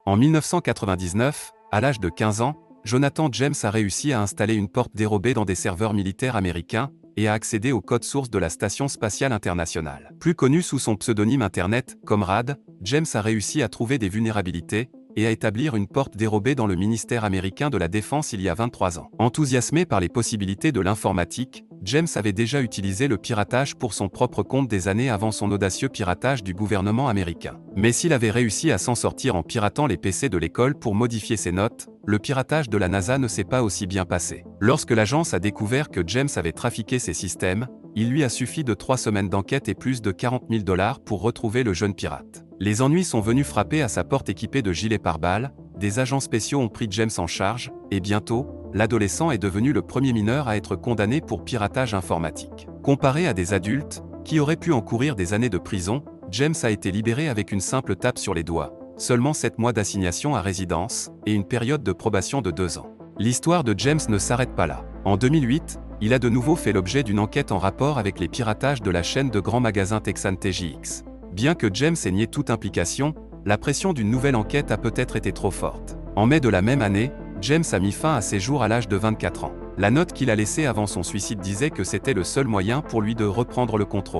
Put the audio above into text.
En 1999, à l'âge de 15 ans, Jonathan James a réussi à installer une porte dérobée dans des serveurs militaires américains et à accéder au code source de la Station spatiale internationale. Plus connu sous son pseudonyme internet, Comrade, James a réussi à trouver des vulnérabilités et à établir une porte dérobée dans le ministère américain de la Défense il y a 23 ans. Enthousiasmé par les possibilités de l'informatique, James avait déjà utilisé le piratage pour son propre compte des années avant son audacieux piratage du gouvernement américain. Mais s'il avait réussi à s'en sortir en piratant les PC de l'école pour modifier ses notes, le piratage de la NASA ne s'est pas aussi bien passé. Lorsque l'agence a découvert que James avait trafiqué ses systèmes, il lui a suffi de 3 semaines d'enquête et plus de 40 000 $ pour retrouver le jeune pirate. Les ennuis sont venus frapper à sa porte équipés de gilets pare-balles, des agents spéciaux ont pris James en charge, et bientôt, l'adolescent est devenu le premier mineur à être condamné pour piratage informatique. Comparé à des adultes, qui auraient pu encourir des années de prison, James a été libéré avec une simple tape sur les doigts, seulement 7 mois d'assignation à résidence, et une période de probation de 2 ans. L'histoire de James ne s'arrête pas là. En 2008, il a de nouveau fait l'objet d'une enquête en rapport avec les piratages de la chaîne de grands magasins texane TJX. Bien que James ait nié toute implication, la pression d'une nouvelle enquête a peut-être été trop forte. En mai de la même année, James a mis fin à ses jours à l'âge de 24 ans. La note qu'il a laissée avant son suicide disait que c'était le seul moyen pour lui de reprendre le contrôle.